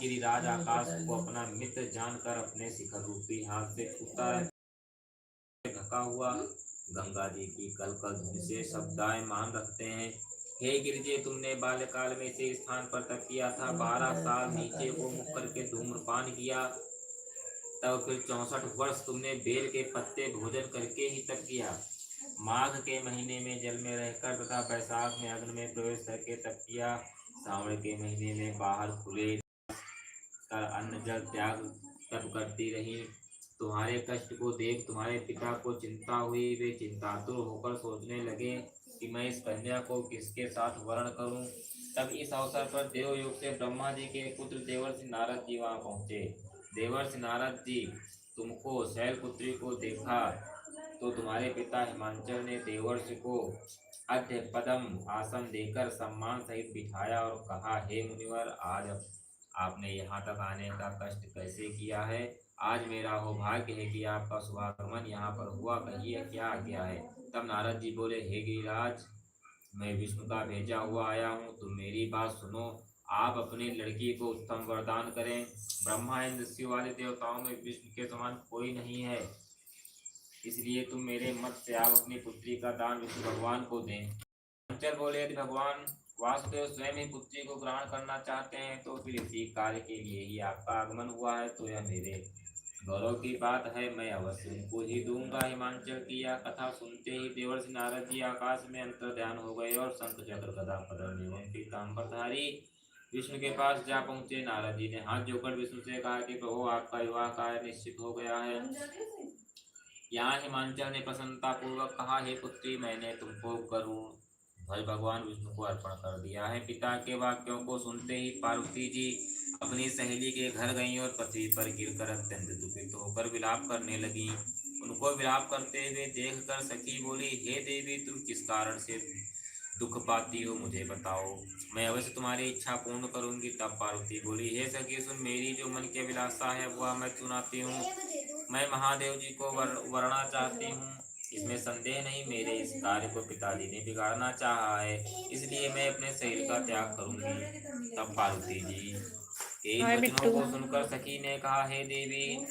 गिरिराज आकाश को अपना मित्र जानकर अपने शिखर रूपी हाथ से छूता है। ढका हुआ गंगा जी की कलकल ध्वनि से शब्दायमान रखते हैं। हे गिरिजे, तुमने बाल्यकाल में इसे स्थान पर तप किया था, 12 साल नीचे को मुख करके धूम्रपान किया, तब फिर 64 वर्ष तुमने बेल के पत्ते भोजन करके ही तप किया। माघ के महीने में जल में रहकर तथा बैसाख में अग्नि में प्रवेश करके तप किया। सावन के महीने में बाहर खुले कर अन्न जल त्याग तप करती रही। तुम्हारे कष्ट को देख तुम्हारे पिता को चिंता हुई। वे चिंतातुर होकर सोचने लगे कि मैं इस कन्या को किसके साथ वर्ण करूं। तब इस अवसर पर देवयोग से ब्रह्मा जी के पुत्र देवर्षि नारद जी वहां पहुंचे। देवर्षि नारद जी, तुमको शैलपुत्री को देखा तो तुम्हारे पिता हिमांचल ने देवर्षि को अद्य पदम आसन देकर सम्मान सहित बिठाया और कहा, हे मुनिवर, आज आपने यहाँ तक आने का कष्ट कैसे किया है। आज मेरा सौभाग्य है कि आपका शुभागमन यहाँ पर हुआ, कहिए क्या आज्ञा है। तब नारद जी बोले, हे गिरिराज, मैं विष्णु का भेजा हुआ आया हूँ, तुम मेरी बात सुनो। आप अपनी लड़की को उत्तम वरदान करें। ब्रह्मा इंद्र शिव वाले देवताओं में विष्णु के समान कोई नहीं है, इसलिए तुम मेरे मत से आप अपनी पुत्री का दान विष्णु भगवान को दें। चल बोले, यदि भगवान वासुदेव स्वयं ही पुत्री को ग्रहण करना चाहते हैं तो फिर इसी कार्य के लिए ही आपका आगमन हुआ है, तो यह मेरे गौरव की बात है, मैं अवश्य उनको ही दूंगा। हिमांचल की यह कथा सुनते ही देवर्षि नारद जी आकाश में अंतर्ध्यान हो गए और शंख चक्र गदा पद्म एवं पीताम्बरधारी विष्णु के पास जा पहुंचे। नारद जी ने हाथ जोड़कर विष्णु से कहा कि प्रभु, आपका विवाह कार्य निश्चित हो गया है। यहाँ हिमांचल ने प्रसन्नता पूर्वक कहा, हे पुत्री, मैंने तुमको गरुड़ ध्वज भगवान विष्णु को अर्पण कर दिया है। पिता के वाक्यों को सुनते ही पार्वती जी अपनी सहेली के घर गईं और पृथ्वी पर गिरकर अत्यंत दुखित होकर विलाप करने लगीं। उनको विलाप करते हुए देखकर सखी बोली, हे देवी, तुम किस कारण से दुख पाती हो, मुझे बताओ, मैं अवश्य तुम्हारी इच्छा पूर्ण करूंगी। तब पार्वती बोली, हे सखी सुन, मेरी जो मन की अभिलाषा है वह मैं सुनाती हूँ। मैं महादेव जी को वरना चाहती हूँ, इसमें संदेह नहीं। मेरे इस कार्य को पिताजी ने बिगाड़ना चाहा है, इसलिए मैं अपने शरीर का त्याग करूंगी। तब पार्वती जी के इन हाय वचनों बिट्टू। को सुनकर सखी ने कहा, हे देवी,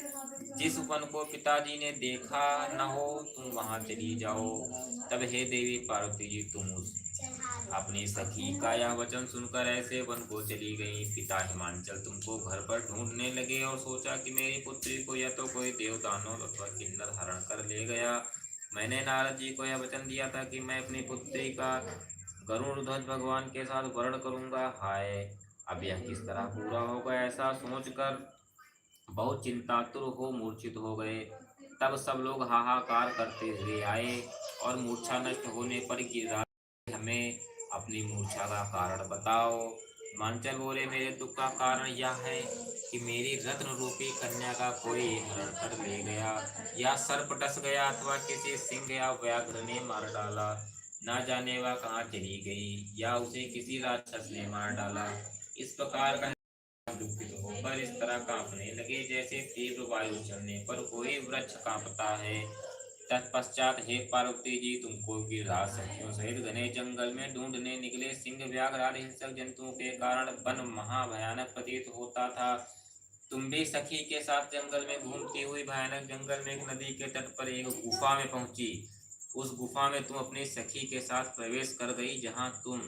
जिस वन को पिताजी ने देखा न हो तुम वहां चली जाओ। तब हे देवी पार्वती जी, तुम उस अपनी सखी का यह वचन सुनकर ऐसे वन को चली गई। पिता हिमांचल तुमको घर पर ढूंढने लगे और सोचा कि मेरी पुत्री को या तो कोई देवदानव अथवा किन्नर हरण कर ले गया। मैंने नारद जी को यह वचन दिया था कि मैं अपनी पुत्री का गरुड़ ध्वज भगवान के साथ वर्ण करूंगा। हाय, अब यह किस तरह पूरा होगा, ऐसा सोचकर बहुत चिंतातुर हो मूर्छित हो गए। तब सब लोग हाहाकार करते हुए आए और मूर्छा नष्ट होने पर गिरिराज, हमें अपनी मूर्छा का कारण बताओ। हिमांचल बोले, मेरे दुख का कारण यह है कि मेरी रत्न रूपी कन्या का कोई हरण कर ले गया, या सर्प डस गया अथवा किसी सिंह या व्याघ्र ने मार डाला। ना जाने वह कहाँ चली गई, या उसे किसी राक्षस ने मार डाला। इस प्रकार का दुखित होकर इस तरह कांपने लगे जैसे तीव्र वायु चलने पर कोई वृक्ष कांपता है। तत्पश्चात हे पार्वती जी, तुमको गिरिराज सखियों सहित घने जंगल में ढूंढने निकले। सिंह व्याघ्र आदि हिंसक जंतुओं के कारण वन महाभयानक प्रतीत होता था। तुम भी सखी के साथ जंगल में घूमती हुई भयानक जंगल में एक नदी के तट पर एक गुफा में पहुंची। उस गुफा में तुम अपनी सखी के साथ प्रवेश कर गई, जहां तुम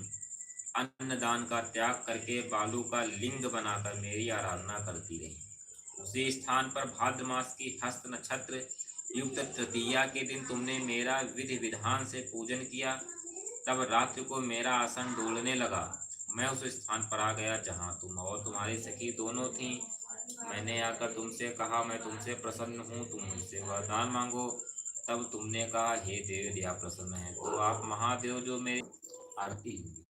अन्नदान का त्याग करके बालू का लिंग बनाकर मेरी आराधना करती रही। उसी स्थान पर भाद्र मास की हस्त नक्षत्र युक्त तृतीया के दिन तुमने मेरा विधि विधान से पूजन किया। तब रात्रि को मेरा आसन डोलने लगा। मैं उस स्थान पर आ गया जहाँ तुम और तुम्हारी सखी दोनों थीं। मैंने आकर तुमसे कहा, मैं तुमसे प्रसन्न हूँ, तुम मुझसे वरदान मांगो। तब तुमने कहा, हे देव, यदि आप प्रसन्न हैं तो आप महादेव जो मेरी आरती होगी।